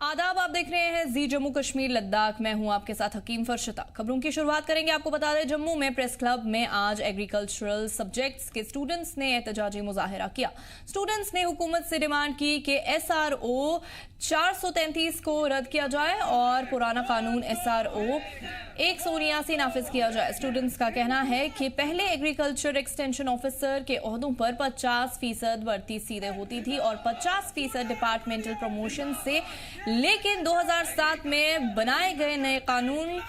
आदाब, आप देख रहे हैं जी जम्मू कश्मीर लद्दाख। मैं हूं आपके साथ हकीम फरशता। खबरों की शुरुआत करेंगे। आपको बता दें, जम्मू में प्रेस क्लब में आज एग्रीकल्चरल सब्जेक्ट्स के स्टूडेंट्स ने एहतजाजी मुजाहिरा किया। स्टूडेंट्स ने हुकूमत से डिमांड की कि SRO 433 को रद्द किया जाए और पुराना कानून SRO 179 नाफिज किया जाए। स्टूडेंट्स का कहना है कि पहले एग्रीकल्चर एक्सटेंशन ऑफिसर के ओहदों पर 50% भर्ती सीधे होती थी और 50% डिपार्टमेंटल प्रमोशन से, लेकिन 2007 में बनाए गए नए कानून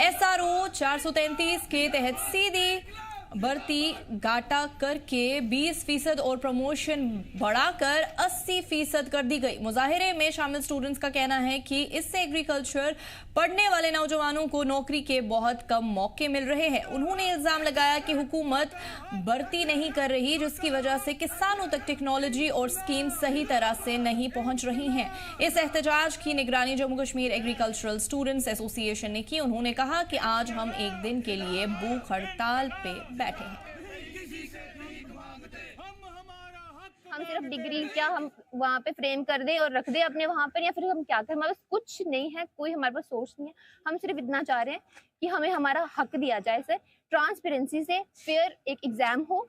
SRO 433 के तहत सीधी भर्ती घाटा करके 20% और प्रमोशन बढ़ाकर 80% कर दी गई। मुजाहिरे में शामिल स्टूडेंट्स का कहना है कि इससे एग्रीकल्चर पढ़ने वाले नौजवानों को नौकरी के बहुत कम मौके मिल रहे हैं। उन्होंने इल्जाम लगाया कि हुकूमत भर्ती नहीं कर रही, जिसकी वजह से किसानों तक टेक्नोलॉजी और स्कीम सही तरह से नहीं पहुंच रही हैं। इस एहतजाज की निगरानी Jammu Kashmir agricultural students association ने की। उन्होंने कहा कि आज हम एक दिन के लिए भूख हड़ताल पे बैठे हैं। हम सिर्फ डिग्री क्या हम वहाँ पे फ्रेम कर दें और रख दें अपने वहाँ पर, या फिर हम क्या करें? हमारे पास कुछ नहीं है, कोई हमारे पास सोर्स नहीं है। हम सिर्फ इतना चाह रहे हैं कि हमें हमारा हक दिया जाए सर, ट्रांसपेरेंसी से फेयर एक एग्जाम हो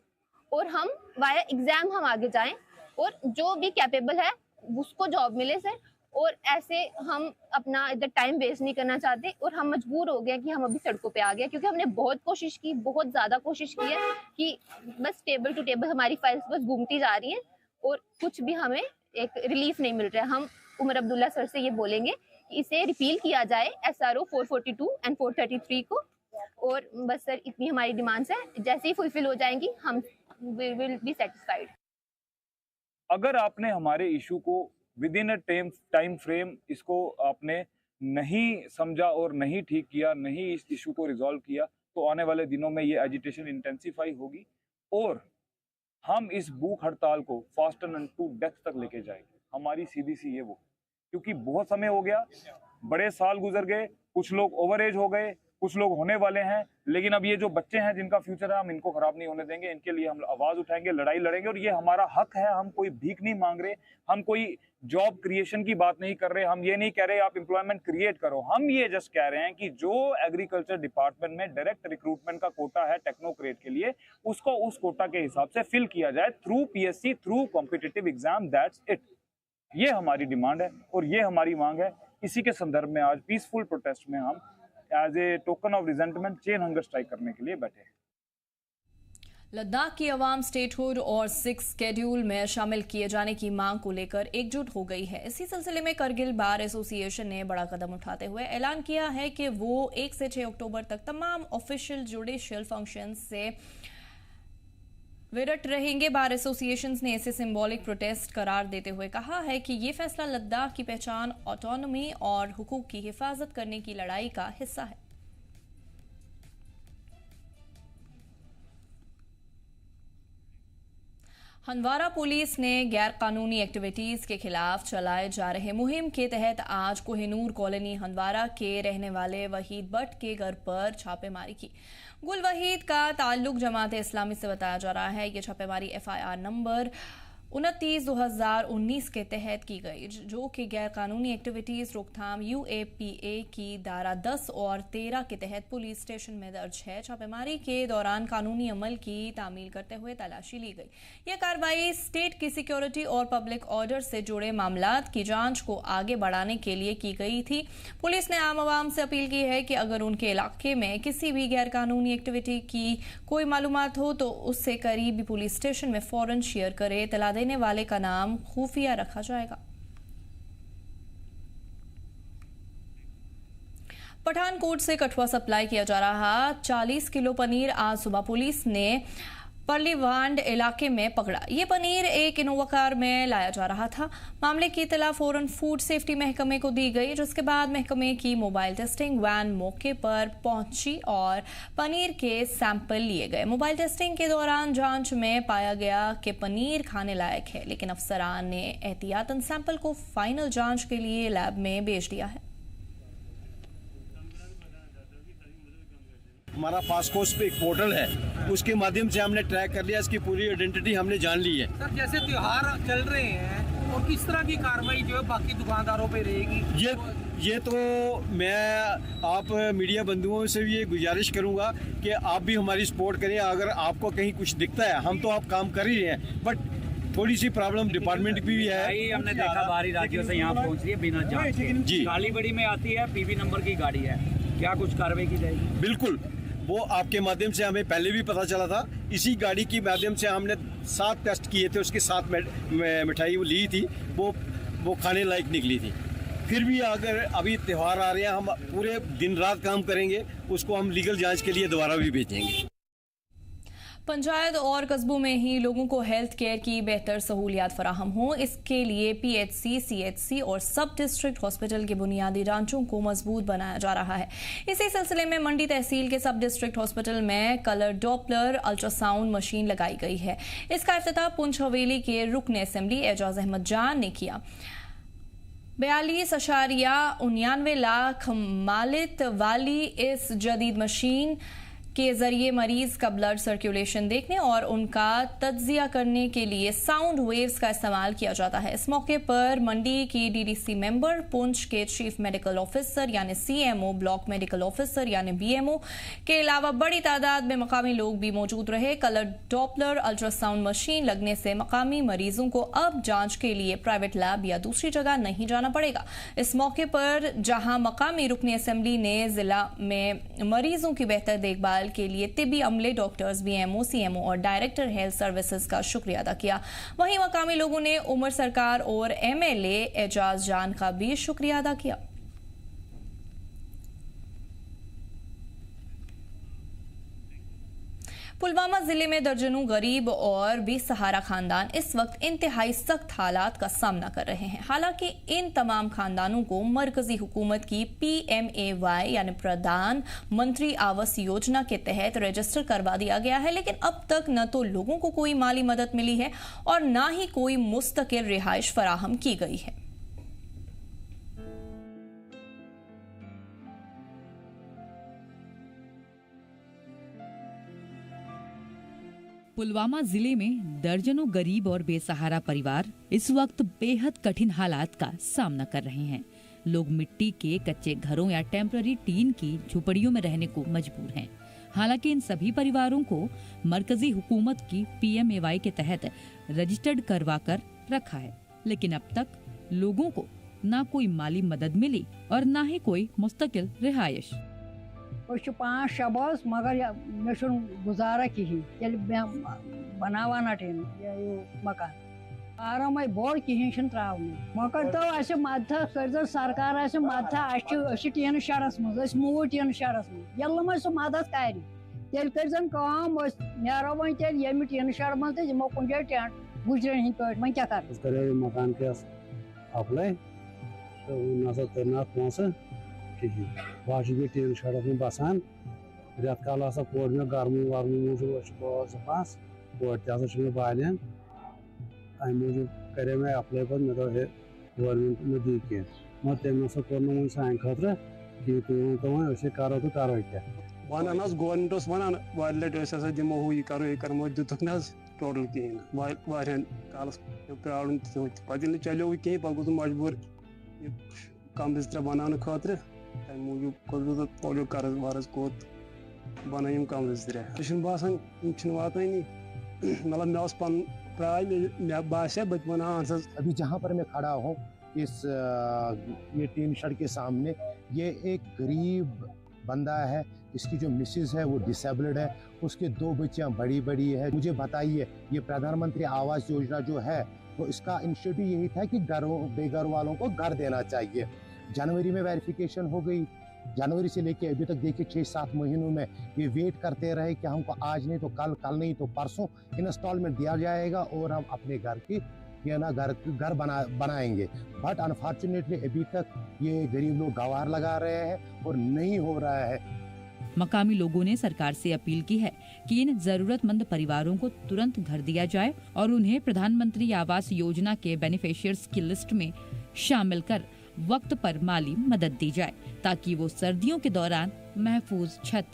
और हम वाया एग्जाम हम आगे जाएं और जो भी कैपेबल है उसको जॉब मिले सर। और ऐसे हम अपना इधर टाइम वेस्ट नहीं करना चाहते और हम मजबूर हो गए कि हम अभी सड़कों पे आ गए, क्योंकि हमने बहुत कोशिश की, बहुत ज्यादा कोशिश की है कि बस टेबल टू टेबल हमारी फाइल्स बस घूमती जा रही हैं और कुछ भी हमें एक रिलीफ नहीं मिल रहा है। हम उमर अब्दुल्ला सर से ये बोलेंगे कि इसे रिपील किया जाए SRO 442 एंड 433 को, और बस सर इतनी हमारी डिमांड्स है। जैसे ही फुलफिल हो जाएंगी हम विल बी सेटिस्फाइड। अगर आपने हमारे इशू को with in a time frame इसको आपने नहीं समझा और नहीं ठीक किया, नहीं इस इशू को रिजॉल्व किया, तो आने वाले दिनों में ये एजिटेशन इंटेंसिफाई होगी और हम इस भूख हड़ताल को फास्टर एंड टू डेथ तक लेके जाएंगे। हमारी सीधी सी ये वो, क्योंकि बहुत समय हो गया, बड़े साल गुजर गए, कुछ लोग ओवर एज हो गए, कुछ लोग होने वाले हैं, लेकिन अब ये जो बच्चे हैं जिनका फ्यूचर है, हम इनको खराब नहीं होने देंगे। इनके लिए हम आवाज उठाएंगे, लड़ाई लड़ेंगे और ये हमारा हक है। हम कोई भीख नहीं मांग रहे, हम कोई जॉब क्रिएशन की बात नहीं कर रहे, हम ये नहीं कह रहे आप एम्प्लॉयमेंट क्रिएट करो। हम ये जस्ट कह रहे हैं कि जो एग्रीकल्चर डिपार्टमेंट में डायरेक्ट रिक्रूटमेंट का कोटा है टेक्नोक्रेट के लिए, उसको उस कोटा के हिसाब से फिल किया जाए through PSC, through competitive exam. That's it. ये हमारी डिमांड है और ये हमारी मांग है। इसी के संदर्भ में आज पीसफुल प्रोटेस्ट में हम as a token of resentment chain hunger strike करने के लिए बैठे हैं। लद्दाख की अवाम स्टेटहुड और 6 शेड्यूल में शामिल किए जाने की मांग को लेकर एकजुट हो गई है। इसी सिलसिले में करगिल बार एसोसिएशन ने बड़ा कदम उठाते हुए ऐलान किया है कि वो 1 से 6 अक्टूबर तक तमाम ऑफिशियल जुडिशियल फंक्शन से विरत रहेंगे। बार एसोसिएशंस ने इसे सिंबॉलिक प्रोटेस्ट करार देते हुए कहा है कि ये फैसला लद्दाख की पहचान, ऑटोनॉमी और हुकूक की हिफाजत करने की लड़ाई का हिस्सा है। हंदवारा पुलिस ने गैर कानूनी एक्टिविटीज के खिलाफ चलाए जा रहे मुहिम के तहत आज कोहिनूर कॉलोनी हंदवारा के रहने वाले वहीद भट्ट के घर पर छापेमारी की। गुल वहीद का ताल्लुक जमात इस्लामी से बताया जा रहा है। ये छापेमारी FIR नंबर 29/2019 के तहत की गई, जो कि गैर कानूनी एक्टिविटीज रोकथाम UAPA की धारा 10 और 13 के तहत पुलिस स्टेशन में दर्ज है। छापेमारी के दौरान कानूनी अमल की तामील करते हुए तलाशी ली गई। यह कार्रवाई स्टेट की सिक्योरिटी और पब्लिक ऑर्डर से जुड़े मामलात की जांच को आगे बढ़ाने के लिए की गई थी। पुलिस ने आम आवाम से अपील की है कि अगर उनके इलाके में किसी भी गैर कानूनी एक्टिविटी की कोई मालूमात हो तो उससे करीबी पुलिस स्टेशन में फौरन शेयर करे। तला देने वाले का नाम खुफिया रखा जाएगा। पठानकोट से कठुआ सप्लाई किया जा रहा 40 किलो पनीर आज सुबह पुलिस ने परलीवांड इलाके में पकड़ा। ये पनीर एक इनोवा कार में लाया जा रहा था। मामले की इतला फौरन फूड सेफ्टी महकमे को दी गई, जिसके बाद महकमे की मोबाइल टेस्टिंग वैन मौके पर पहुंची और पनीर के सैंपल लिए गए। मोबाइल टेस्टिंग के दौरान जांच में पाया गया कि पनीर खाने लायक है, लेकिन अफसरान ने एहतियातन सैंपल को फाइनल जांच के लिए लैब में भेज दिया है। हमारा फास्टकोस्ट पे एक पोर्टल है, उसके माध्यम से हमने ट्रैक कर लिया, इसकी पूरी आइडेंटिटी हमने जान ली है। सर जैसे त्योहार चल रहे हैं और किस तरह की कार्रवाई जो है बाकी दुकानदारों पे रहेगी? ये तो मैं आप मीडिया बंधुओं से भी ये गुजारिश करूंगा कि आप भी हमारी सपोर्ट करें। अगर आपको कहीं कुछ दिखता है, हम तो आप काम कर ही रहे हैं, बट थोड़ी सी प्रॉब्लम डिपार्टमेंट की भी है। हमने देखा बाहरी राज्यों से यहाँ पहुँच रही है बिना जांच के। जी, काली बड़ी में आती है, पीवी नंबर की गाड़ी है, क्या कुछ कार्रवाई की जाएगी? बिल्कुल, वो आपके माध्यम से हमें पहले भी पता चला था। इसी गाड़ी की माध्यम से हमने 7 टेस्ट किए थे, उसके 7 मिठाई ली थी, वो खाने लायक निकली थी। फिर भी अगर अभी त्यौहार आ रहे हैं, हम पूरे दिन रात काम करेंगे, उसको हम लीगल जांच के लिए दोबारा भी भेजेंगे। पंचायत और कस्बों में ही लोगों को हेल्थ केयर की बेहतर सहूलियात फराहम हो, इसके लिए पीएचसी, सीएचसी और सब डिस्ट्रिक्ट हॉस्पिटल के बुनियादी ढांचों को मजबूत बनाया जा रहा है। इसी सिलसिले में मंडी तहसील के सब डिस्ट्रिक्ट हॉस्पिटल में कलर डॉपलर अल्ट्रासाउंड मशीन लगाई गई है। इसका इफ्तिताह पुंछ हवेली के रुकन असेंबली एजाज अहमद जान ने किया। 42.99 लाख मालित वाली इस जदीद मशीन के जरिए मरीज का ब्लड सर्कुलेशन देखने और उनका तज्जिया करने के लिए साउंड वेव्स का इस्तेमाल किया जाता है। इस मौके पर मंडी की डीडीसी मेंबर, पुंछ के चीफ मेडिकल ऑफिसर यानी सीएमओ, ब्लॉक मेडिकल ऑफिसर यानी बीएमओ के अलावा बड़ी तादाद में मकामी लोग भी मौजूद रहे। कलर डॉपलर अल्ट्रासाउंड मशीन लगने से मकामी मरीजों को अब जांच के लिए प्राइवेट लैब या दूसरी जगह नहीं जाना पड़ेगा। इस मौके पर जहां मकामी रुकनी असेंबली ने जिला में मरीजों की बेहतर देखभाल के लिए तिब्बी अमले, डॉक्टर्स, बीएमओ, सीएमओ और डायरेक्टर हेल्थ सर्विसेज का शुक्रिया अदा किया। वहीं मकामी लोगों ने उमर सरकार और एमएलए एजाज जान का भी शुक्रिया अदा किया। पुलवामा जिले में दर्जनों गरीब और बेसहारा खानदान इस वक्त इंतहाई सख्त हालात का सामना कर रहे हैं। हालांकि इन तमाम खानदानों को मरकजी हुकूमत की PMAY यानी प्रधानमंत्री आवास योजना के तहत रजिस्टर करवा दिया गया है, लेकिन अब तक न तो लोगों को कोई माली मदद मिली है और न ही कोई मुस्तकिल रिहाइश फराहम की गई है। पुलवामा जिले में दर्जनों गरीब और बेसहारा परिवार इस वक्त बेहद कठिन हालात का सामना कर रहे हैं। लोग मिट्टी के कच्चे घरों या टेम्पररी टीन की झुपड़ियों में रहने को मजबूर हैं। हालांकि इन सभी परिवारों को मरकजी हुकूमत की PMAY के तहत रजिस्टर्ड करवा कर रखा है, लेकिन अब तक लोगों को न कोई माली मदद मिली और न ही कोई मुस्तकिल रिहाइश। 5-6 बस मगर मे गुजारा कहें बनावान मकान आराम बोर्ड कहें त्रावने मगर तो मद कर सरकार मद टीन शड़स मज मूव टीन शड़स मज सह मदद कर तेल कर नेरो वो तेल ये टीन शड़ मज तो कुछ जाए टेंट गुजरन हिंद पे वो क्या कर मकान के अप्लाई तो बह टीन शड़स में बसान रेत काल कोर मे गर्मी वर्मी मूजूब पास कोर ते बालियान अमे मूजूब करे मे अप्लाई पे मे गवर्नमेंट मे दी कह मगर तम कोर वो सान खतर कि तुम तो करो तो करो क्या वन गवर्नमेंट वन लट दिमो हूँ यह करो दुख न टोटल कहें कालस प्रावल पे चलो कहीं पे गो मजबूर कम बिस्तर बनाने खतर तम मूजूब कोस पोलियो कर्ज वर्ज कोत बन कम बिस्तर बासान वातानी मतलब मे पन ट्राई मे बासा बत वन अभी जहाँ पर मैं खड़ा हूँ इस ये टीन शेड के सामने ये एक गरीब बंदा है। इसकी जो मिसेज है वो डिसेबल्ड है, उसके 2 बच्चियाँ बड़ी बड़ी है। मुझे बताइए ये प्रधानमंत्री आवास योजना जो है वो इसका इनिशिएटिव यही था कि बेघर वालों को घर देना चाहिए। जनवरी में वेरिफिकेशन हो गई, जनवरी से लेके अभी तक देखिए 6-7 महीनों में ये वेट करते रहे कि हमको आज नहीं तो कल, कल नहीं तो परसों इंस्टॉलमेंट दिया जाएगा और हम अपने घर की घर बनाएंगे। बट अनफॉर्चुनेटली अभी तक ये गरीब लोग गवार लगा रहे हैं और नहीं हो रहा है। मकामी लोगों ने सरकार से अपील की है कि इन जरूरतमंद परिवारों को तुरंत घर दिया जाए और उन्हें प्रधानमंत्री आवास योजना के बेनिफिशियर्स की लिस्ट में शामिल कर वक्त पर माली मदद दी जाए ताकि वो सर्दियों के दौरान महफूज छत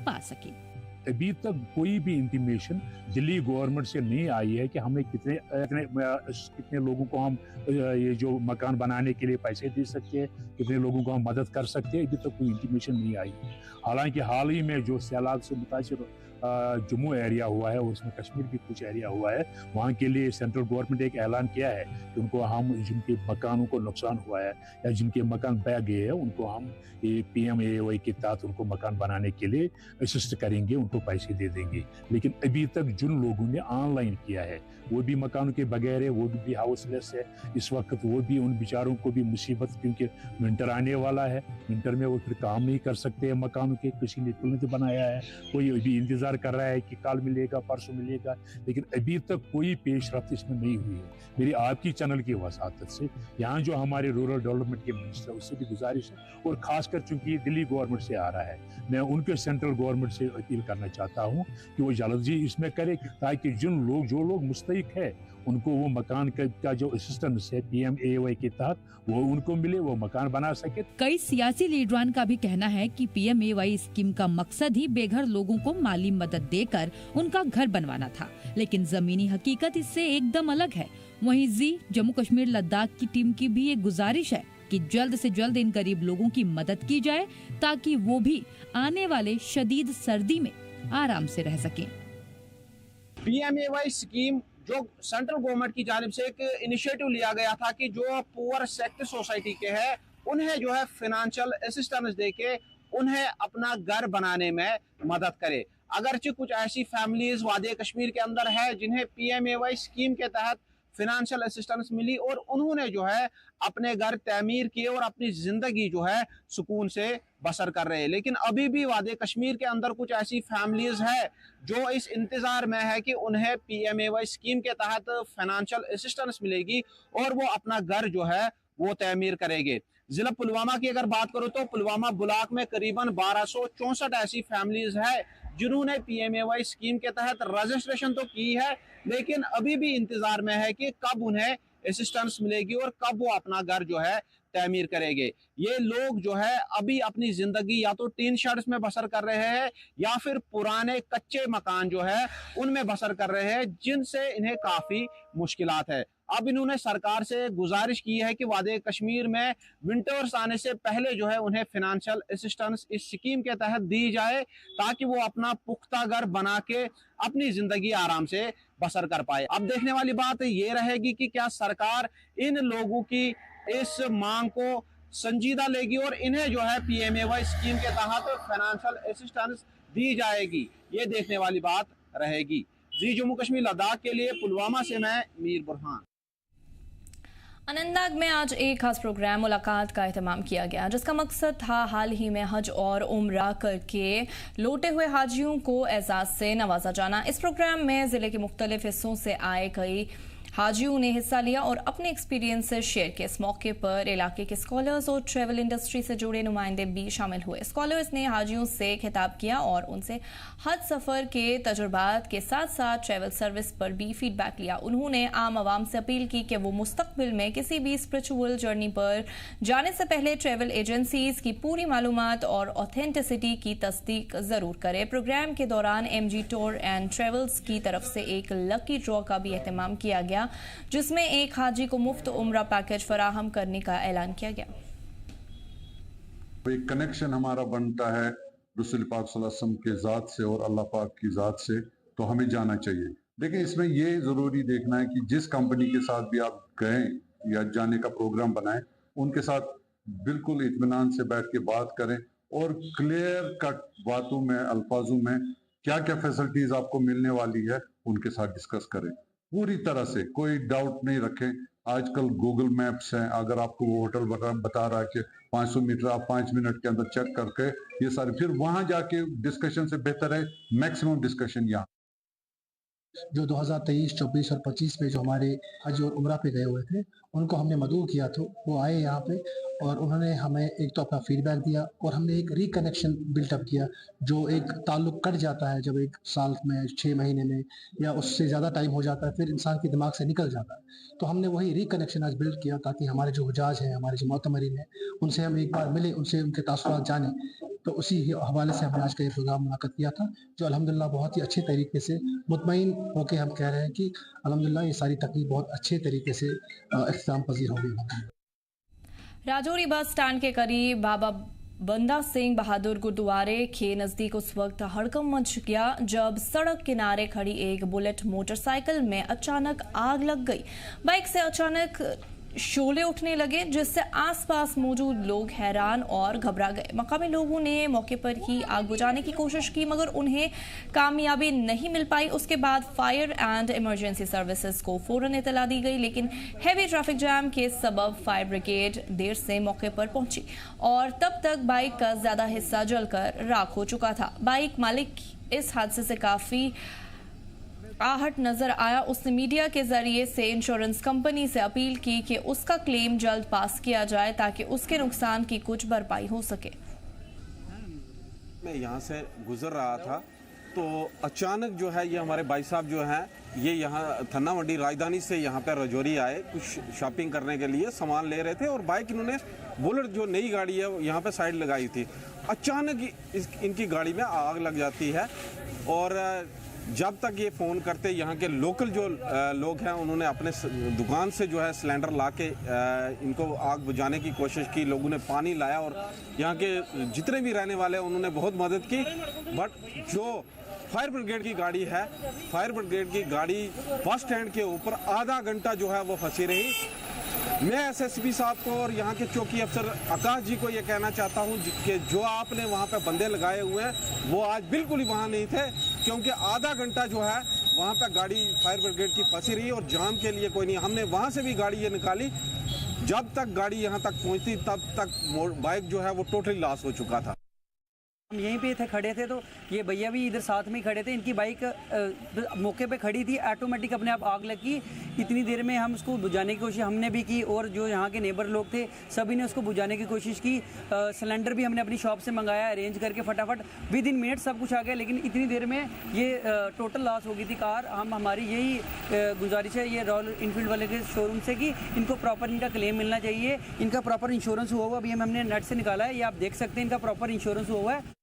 पा सके। अभी तक कोई भी इंटीमेशन दिल्ली गवर्नमेंट से नहीं आई है कि हमें कितने लोगों को हम ये जो मकान बनाने के लिए पैसे दे सकते हैं, कितने लोगों को हम मदद कर सकते हैं। अभी तक कोई इंटीमेशन नहीं आई है। हालांकि हाल ही में जो सैलाब से मुतासिर जम्मू एरिया हुआ है और उसमें कश्मीर भी कुछ एरिया हुआ है, वहाँ के लिए सेंट्रल गवर्नमेंट एक ऐलान किया है कि उनको हम जिनके मकानों को नुकसान हुआ है या जिनके मकान बह गए हैं उनको हम ये PMAY के तहत उनको मकान बनाने के लिए असिस्ट करेंगे, उनको पैसे दे देंगे। लेकिन अभी तक जिन लोगों ने ऑनलाइन किया है वो भी मकानों के बगैर है, वो भी हाउसलेस है इस वक्त, वो भी उन बेचारों को भी मुसीबत, क्योंकि विंटर आने वाला है, विंटर में वो फिर काम नहीं कर सकते हैं मकानों के। किसी ने तुरंत बनाया है, कोई अभी इंतजार कर रहा है कि कल मिलेगा परसों मिलेगा, लेकिन अभी तक कोई पेशरफ्त इसमें नहीं हुई है। मेरी आपकी चैनल की वसातत से यहाँ जो हमारे रूरल डेवलपमेंट के मिनिस्टर उससे भी गुजारिश है, और खासकर चूंकि दिल्ली गवर्नमेंट से आ रहा है, मैं उनके सेंट्रल गवर्नमेंट से अपील करना चाहता हूँ कि वो जल्दी इसमें करे, ताकि जो लोग मुस्तहिक है उनको वो मकान का जो असिस्टेंस है PMAY के तहत वो उनको मिले, वो मकान बना सके। कई सियासी लीडरान का भी कहना है कि PMAY स्कीम का मकसद ही बेघर लोगों को माली मदद देकर उनका घर बनवाना था, लेकिन जमीनी हकीकत इससे एकदम अलग है। वहीं जम्मू कश्मीर लद्दाख की टीम की भी एक गुजारिश है कि जल्द से जल्द इन गरीब लोगों की मदद की जाए ताकि वो भी आने वाले शदीद सर्दी में आराम से रह सकें। PMAY स्कीम जो सेंट्रल गवर्नमेंट की जानिब से एक इनिशिएटिव लिया गया था कि जो पुअर सेक्टर सोसाइटी के हैं उन्हें जो है फिनेंशियल असिस्टेंस देके उन्हें अपना घर बनाने में मदद करे। अगरचे कुछ ऐसी फैमिलीज वादी कश्मीर के अंदर है जिन्हें PMAY स्कीम के तहत फिनेंशियल असिस्टेंस मिली और उन्होंने जो है अपने घर तमीर किए और अपनी जिंदगी जो है सुकून से बसर कर रहे हैं। लेकिन अभी भी वादी कश्मीर के अंदर कुछ ऐसी फैमिलीज है जो इस इंतजार में है कि उन्हें PMAY स्कीम के तहत फाइनेंशियल असिस्टेंस मिलेगी और वो अपना घर जो है वो तमीर करेंगे। जिला पुलवामा की अगर बात करूं तो पुलवामा ब्लॉक में करीबन 1264 ऐसी फैमिलीज है जिन्होंने PMAY स्कीम के तहत रजिस्ट्रेशन तो की है, लेकिन अभी भी इंतजार में है कि कब उन्हें असिस्टेंस मिलेगी और कब वो अपना घर जो है तमीर करेंगे। ये लोग जो है अभी अपनी जिंदगी या तो टीन शेड्स में बसर कर रहे हैं या फिर पुराने कच्चे मकान जो है उनमें बसर कर रहे हैं, जिनसे इन्हें काफी मुश्किलात है। अब इन्होंने सरकार से गुजारिश की है कि वादी कश्मीर में विंटर्स आने से पहले जो है उन्हें फिनेंशियल असिस्टेंस इस स्कीम के तहत दी जाए ताकि वो अपना पुख्ता घर बना के अपनी जिंदगी आराम से बसर कर पाए। अब देखने वाली बात ये रहेगी कि क्या सरकार इन लोगों की इस मांग को संजीदा लेगी और इन्हें जो है PMAY स्कीम के तहत फाइनेंशियल असिस्टेंस दी जाएगी, ये देखने वाली बात रहेगी। जम्मू कश्मीर लद्दाख के लिए पुलवामा से मैं मीर बुरहान। अनंतनाग में आज एक खास प्रोग्राम मुलाकात का एहतमाम किया गया, जिसका मकसद था हाल ही में हज और उम्रा करके लौटे हुए हाजियों को एजाज से नवाजा जाना। इस प्रोग्राम में जिले के मुख्तलिफ हिस्सों से आए कई हाजियों ने हिस्सा लिया और अपने एक्सपीरियंसेस शेयर किए। इस मौके पर इलाके के स्कॉलर्स और ट्रैवल इंडस्ट्री से जुड़े नुमाइंदे भी शामिल हुए। स्कॉलर्स ने हाजियों से खिताब किया और उनसे हज सफर के तजुर्बात के साथ साथ ट्रैवल सर्विस पर भी फीडबैक लिया। उन्होंने आम आवाम से अपील की कि वो मुस्तकबिल में किसी भी स्पिरिचुअल जर्नी पर जाने से पहले ट्रैवल एजेंसीज की पूरी मालूमात और ऑथेंटिसिटी की तस्दीक जरूर करें। प्रोग्राम के दौरान MG टूर एंड ट्रेवल्स की तरफ से एक लकी ड्रॉ का भी एहतमाम किया गया, जिसमें एक हाजी को मुफ्त उम्रा पैकेज फराहम करने का ऐलान किया गया। एक कनेक्शन हमारा बनता है रसूल पाक सल्लल्लाहु अलैहि वसल्लम के ज़ात से और अल्लाह पाक की ज़ात से, तो हमें जाना चाहिए। लेकिन इसमें ये ज़रूरी देखना है कि जिस कंपनी के साथ भी आप गए या जाने का प्रोग्राम बनाएं, उनके साथ बिल्कुल इत्मीनान से बैठ के बात करें और क्लियर कट बातों में, अल्फाजों में क्या क्या फैसिलिटीज आपको मिलने वाली है उनके साथ डिस्कस करें पूरी तरह से, कोई डाउट नहीं रखें। आजकल गूगल मैप्स हैं, अगर आपको वो होटल बता रहा है कि 500 मीटर आप 5 मिनट के अंदर चेक करके ये सारे, फिर वहां जाके डिस्कशन से बेहतर है मैक्सिमम डिस्कशन यहाँ। जो 2023, 24 और 25 में जो हमारे हज और उम्रा पे गए हुए थे उनको हमने मदऊ किया, तो वो आए यहाँ पे और उन्होंने हमें एक तो अपना फीडबैक दिया और हमने एक रिकनेक्शन बिल्टअप किया। जो एक ताल्लुक कट जाता है जब एक साल में, 6 महीने में या उससे ज़्यादा टाइम हो जाता है, फिर इंसान के दिमाग से निकल जाता है, तो हमने वही रिकनेक्शन आज बिल्ड किया ताकि हमारे जो हुजाज हैं, हमारे जो मोतमरीन हैं, उनसे हम एक बार मिले, उनसे उनके तासुरात जाने। तो उसी हवाले से हमने आज का ये प्रोग्राम मुनाकिद किया था, जो अल्हम्दुलिल्लाह बहुत ही अच्छे तरीके से मुतमईन होकर हम कह रहे हैं कि अल्हम्दुलिल्लाह ये सारी तकलीफ बहुत अच्छे तरीके से इख्तिताम पजीर हो गई। राजौरी बस स्टैंड के करीब बाबा बंदा सिंह बहादुर गुरुद्वारे के नजदीक उस वक्त हड़कंप मच गया जब सड़क किनारे खड़ी एक बुलेट मोटरसाइकिल में अचानक आग लग गई। बाइक से अचानक शोले उठने लगे, जिससे आसपास मौजूद लोग हैरान और घबरा गए। मकामी लोगों ने मौके पर ही आग बुझाने की कोशिश की, मगर उन्हें कामयाबी नहीं मिल पाई। उसके बाद फायर एंड इमरजेंसी सर्विसेज को फौरन इतला दी गई, लेकिन हैवी ट्रैफिक जैम के सबब फायर ब्रिगेड देर से मौके पर पहुंची और तब तक बाइक का ज्यादा हिस्सा जलकर राख हो चुका था। बाइक मालिक इस हादसे से काफी आहट नजर आया। उसने मीडिया के जरिए से इंश्योरेंस कंपनी से अपील की कि उसका क्लेम जल्द पास किया जाए ताकि उसके नुकसान की कुछ भरपाई हो सके। मैं यहाँ से गुजर रहा था तो अचानक जो है ये हमारे भाई साहब जो हैं ये यहाँ थन्ना मंडी राजधानी से यहाँ पे राजौरी आए, कुछ शॉपिंग करने के लिए सामान ले रहे थे और बाइक इन्होंने बुलेट जो नई गाड़ी है यहाँ पे साइड लगाई थी। अचानक इनकी गाड़ी में आग लग जाती है और जब तक ये फ़ोन करते यहाँ के लोकल जो लोग हैं उन्होंने अपने दुकान से जो है सिलेंडर ला के इनको आग बुझाने की कोशिश की। लोगों ने पानी लाया और यहाँ के जितने भी रहने वाले हैं उन्होंने बहुत मदद की। बट जो फायर ब्रिगेड की गाड़ी है, फायर ब्रिगेड की गाड़ी बस स्टैंड के ऊपर आधा घंटा जो है वो फंसी रही। मैं एसएसपी साहब को और यहाँ के चौकी अफसर आकाश जी को ये कहना चाहता हूँ कि जो आपने वहाँ पे बंदे लगाए हुए हैं वो आज बिल्कुल ही वहाँ नहीं थे, क्योंकि आधा घंटा जो है वहाँ पे गाड़ी फायर ब्रिगेड की फंसी रही और जाम के लिए कोई नहीं। हमने वहाँ से भी गाड़ी ये निकाली, जब तक गाड़ी यहाँ तक पहुँचती तब तक बाइक जो है वो टोटली लॉस हो चुका था। हम यहीं पे थे, खड़े थे, तो ये भैया भी इधर साथ में ही खड़े थे। इनकी बाइक मौके पे खड़ी थी, ऑटोमेटिक अपने आप आग लगी। इतनी देर में हम उसको बुझाने की कोशिश हमने भी की और जो यहाँ के नेबर लोग थे सभी ने उसको बुझाने की कोशिश की। सिलेंडर भी हमने अपनी शॉप से मंगाया, अरेंज करके फटाफट विद इन मिनट सब कुछ आ गया। लेकिन इतनी देर में ये टोटल लॉस हो गई थी कार। हमारी यही गुजारिश है ये रॉयल इनफील्ड वाले के शोरूम से कि इनको प्रॉपर इनका क्लेम मिलना चाहिए, इनका प्रॉपर इंश्योरेंस हुआ हुआ। अभी हमने नेट से निकाला है, ये आप देख सकते हैं इनका प्रॉपर इंश्योरेंस हुआ है।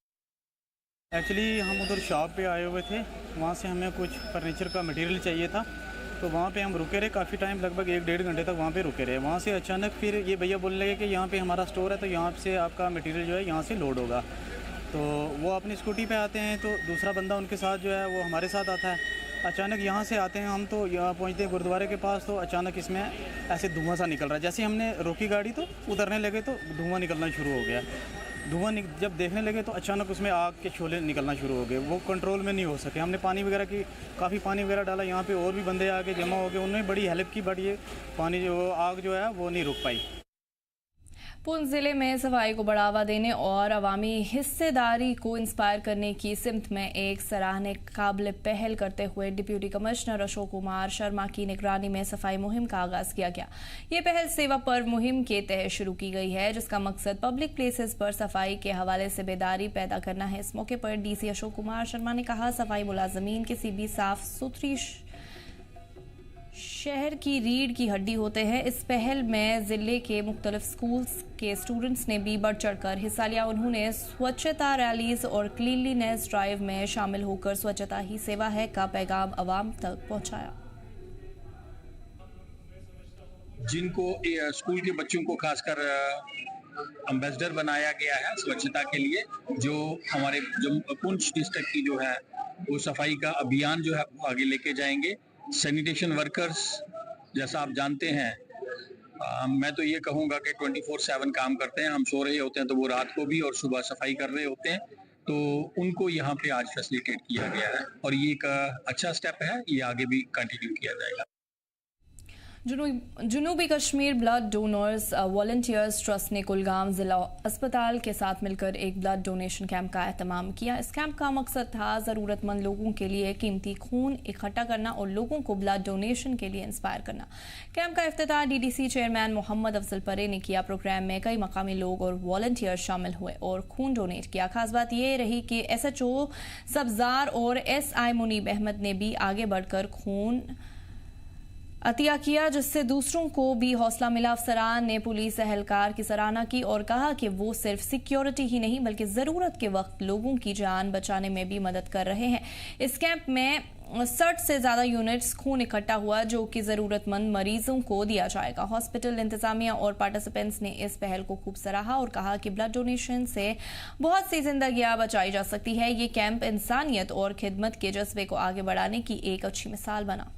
एक्चुअली हम उधर शॉप पे आए हुए थे, वहाँ से हमें कुछ फर्नीचर का मटेरियल चाहिए था, तो वहाँ पे हम रुके रहे काफ़ी टाइम, लगभग 1-1.5 घंटे तक वहाँ पे रुके रहे। वहाँ से अचानक फिर ये भैया बोलने लगे कि यहाँ पे हमारा स्टोर है, तो यहाँ से आपका मटेरियल जो है यहाँ से लोड होगा। तो वो अपनी स्कूटी पे आते हैं, तो दूसरा बंदा उनके साथ जो है वो हमारे साथ आता है। अचानक यहाँ से आते हैं हम, तो यहाँ पहुँचते हैं गुरुद्वारे के पास, तो अचानक इसमें ऐसे धुआं सा निकल रहा है। जैसे हमने रोकी गाड़ी तो उतरने लगे तो धुआं निकलना शुरू हो गया। धुआं जब देखने लगे तो अचानक उसमें आग के शोले निकलना शुरू हो गए, वो कंट्रोल में नहीं हो सके। हमने पानी वगैरह की काफ़ी पानी वगैरह डाला, यहाँ पे और भी बंदे आके जमा हो गए, उन्होंने बड़ी हेल्प की, बट ये पानी जो आग जो है वो नहीं रुक पाई। पुंछ जिले में सफाई को बढ़ावा देने और अवामी हिस्सेदारी को इंस्पायर करने की सिमत में एक सराहने काबिल पहल करते हुए डिप्टी कमिश्नर अशोक कुमार शर्मा की निगरानी में सफाई मुहिम का आगाज किया गया। ये पहल सेवा पर्व मुहिम के तहत शुरू की गई है, जिसका मकसद पब्लिक प्लेसेस पर सफाई के हवाले से बेदारी पैदा करना है। इस मौके पर डीसी अशोक कुमार शर्मा ने कहा, सफाई मुलाजमीन किसी भी साफ सुथरी शहर की रीढ़ की हड्डी होते हैं। इस पहल में जिले के मुख्तलिफ स्कूल्स के स्टूडेंट्स ने भी बढ़ चढ़कर हिस्सा लिया। उन्होंने स्वच्छता रैलीज और क्लीनलीनेस ड्राइव में शामिल होकर स्वच्छता ही सेवा है का पैगाम अवाम तक पहुंचाया। जिनको स्कूल के बच्चों को खासकर एम्बेसडर बनाया गया है स्वच्छता के लिए, जो हमारे पुंछ डिस्ट्रिक्ट की जो है वो सफाई का अभियान जो है वो आगे लेके जाएंगे। सैनिटेशन वर्कर्स जैसा आप जानते हैं, मैं तो ये कहूँगा कि 24/7 काम करते हैं। हम सो रहे होते हैं तो वो रात को भी और सुबह सफाई कर रहे होते हैं, तो उनको यहाँ पे आज फैसिलिटेट किया गया है और ये एक अच्छा स्टेप है, ये आगे भी कंटिन्यू किया जाएगा। जुनूबी Kashmir blood donors volunteers trust ने कुलगाम जिला अस्पताल के साथ मिलकर एक ब्लड डोनेशन कैंप का एहतमाम किया। इस कैंप का मकसद था ज़रूरतमंद लोगों के लिए कीमती खून इकट्ठा करना और लोगों को ब्लड डोनेशन के लिए इंस्पायर करना। कैंप का इफ्तिताह डीडीसी चेयरमैन मोहम्मद अफजल परे ने किया। प्रोग्राम में कई मकामी लोग और वॉलंटियर्स शामिल हुए और खून डोनेट किया। खास बात यह रही कि SHO सब्जार और SI मुनीब अहमद ने भी आगे बढ़कर खून अतिया किया, जिससे दूसरों को भी हौसला मिला। अफसरान ने पुलिस एहलकार की सराहना की और कहा कि वो सिर्फ सिक्योरिटी ही नहीं बल्कि ज़रूरत के वक्त लोगों की जान बचाने में भी मदद कर रहे हैं। इस कैंप में 60 से ज़्यादा यूनिट्स खून इकट्ठा हुआ जो कि ज़रूरतमंद मरीजों को दिया जाएगा। हॉस्पिटल इंतजामिया और पार्टिसिपेंट्स ने इस पहल को खूब सराहा और कहा कि ब्लड डोनेशन से बहुत सी जिंदगियां बचाई जा सकती है। ये कैंप इंसानियत और खिदमत के जज्बे को आगे बढ़ाने की एक अच्छी मिसाल बना।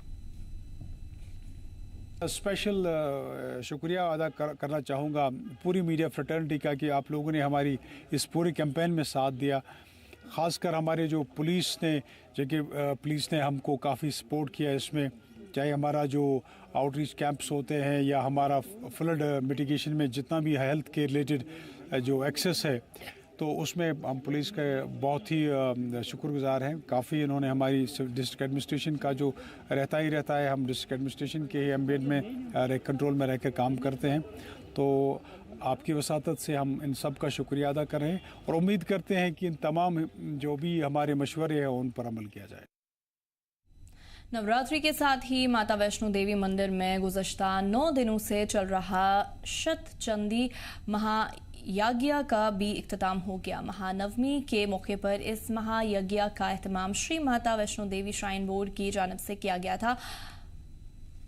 स्पेशल शुक्रिया अदा करना चाहूँगा पूरी मीडिया फ्रेटर्निटी का कि आप लोगों ने हमारी इस पूरे कैंपेन में साथ दिया। ख़ासकर हमारे जो पुलिस ने हमको काफ़ी सपोर्ट किया इसमें, चाहे हमारा जो आउटरीच कैंप्स होते हैं या हमारा फ्लड मिटिगेशन में जितना भी हेल्थ के रिलेटेड जो एक्सेस है, तो उसमें हम पुलिस के बहुत ही शुक्रगुजार हैं। काफ़ी इन्होंने हमारी डिस्ट्रिक्ट एडमिनिस्ट्रेशन का जो रहता है, हम डिस्ट्रिक्ट एडमिनिस्ट्रेशन के एम्बियन में कंट्रोल में रहकर काम करते हैं। तो आपकी वसातत से हम इन सब का शुक्रिया अदा कर रहे हैं और उम्मीद करते हैं कि इन तमाम जो भी हमारे मशवरे हैं उन पर अमल किया जाए। नवरात्रि के साथ ही माता वैष्णो देवी मंदिर में गुज़श्ता 9 दिनों से चल रहा शतचंडी महायज्ञ का भी इख्तिताम हो गया। महानवमी के मौके पर इस महायज्ञ का एहतमाम श्री माता वैष्णो देवी श्राइन बोर्ड की जानिब से किया गया था।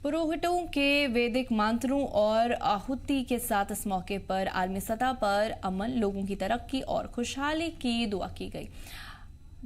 पुरोहितों के वैदिक मंत्रों और आहुति के साथ इस मौके पर आलमी सतह पर अमन, लोगों की तरक्की और खुशहाली की दुआ की गई।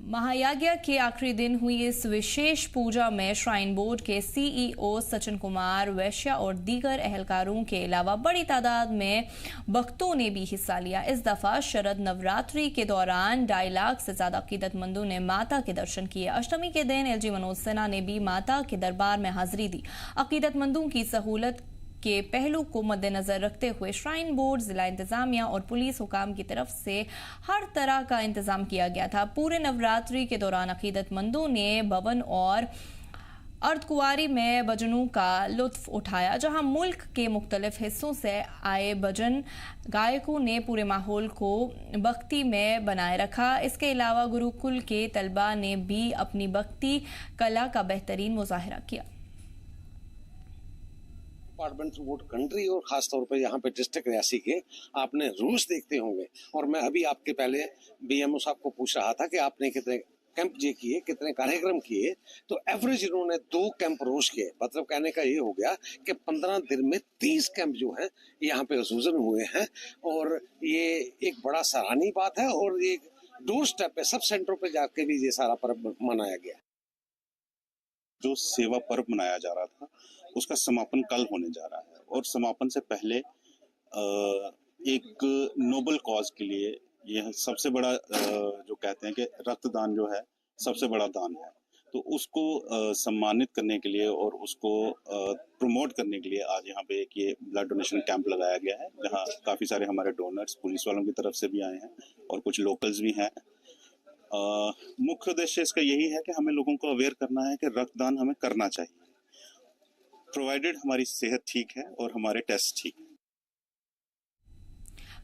महायज्ञ के आखिरी दिन हुई इस विशेष पूजा में श्राइन बोर्ड के सीईओ सचिन कुमार वैश्य और दीगर एहलकारों के अलावा बड़ी तादाद में भक्तों ने भी हिस्सा लिया। इस दफा शरद नवरात्रि के दौरान 2.5 लाख से ज्यादा अकीदतमंदों ने माता के दर्शन किए। अष्टमी के दिन एलजी मनोज सिन्हा ने भी माता के दरबार में हाजिरी दी। अकीदतमंदों की सहूलत के पहलू को मद्देनजर रखते हुए श्राइन बोर्ड, जिला इंतजामिया और पुलिस हुकाम की तरफ से हर तरह का इंतजाम किया गया था। पूरे नवरात्रि के दौरान अकीदतमंदों ने भवन और अर्धकुंवारी में भजनों का लुत्फ उठाया, जहां मुल्क के मुख्तलिफ हिस्सों से आए भजन गायकों ने पूरे माहौल को भक्ति में बनाए रखा। इसके अलावा गुरुकुल के तलबा ने भी अपनी भक्ति कला का बेहतरीन मुजाहिरा किया। डिपार्टमेंट थ्रू कंट्री और खास तौर पर यहाँ पे डिस्ट्रिक्ट रियासी के आपने रूल्स देखते होंगे। और मैं अभी आपके पहले बीएमओ साहब को पूछ रहा था कि आपने कितने कैंप जे किए, कितने कार्यक्रम किए, तो एवरेज इन्होंने 2 कैंप रोज किए। मतलब कहने का ये हो गया कि 15 दिन में 30 कैंप जो है यहाँ पे खसूसन हुए हैं और ये एक बड़ा सराहनीय बात है। और एक डोर स्टेप पे सब सेंटरों पे जाके भी ये सारा पर्व मनाया गया। जो सेवा पर्व मनाया जा रहा था उसका समापन कल होने जा रहा है और समापन से पहले एक नोबल कॉज के लिए यह सबसे बड़ा जो कहते हैं कि रक्तदान जो है सबसे बड़ा दान है, तो उसको सम्मानित करने के लिए और उसको प्रमोट करने के लिए आज यहाँ पे एक ये ब्लड डोनेशन कैंप लगाया गया है, जहाँ काफ़ी सारे हमारे डोनर्स पुलिस वालों की तरफ से भी आए हैं और कुछ लोकल्स भी हैं। मुख्य उद्देश्य इसका यही है कि हमें लोगों को अवेयर करना है कि रक्तदान हमें करना चाहिए, प्रोवाइडेड हमारी सेहत ठीक है और हमारे टेस्ट ठीक है।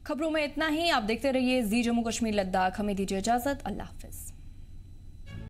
खबरों में इतना ही। आप देखते रहिए जी जम्मू कश्मीर लद्दाख। हमें दीजिए इजाजत। अल्लाह हाफिज।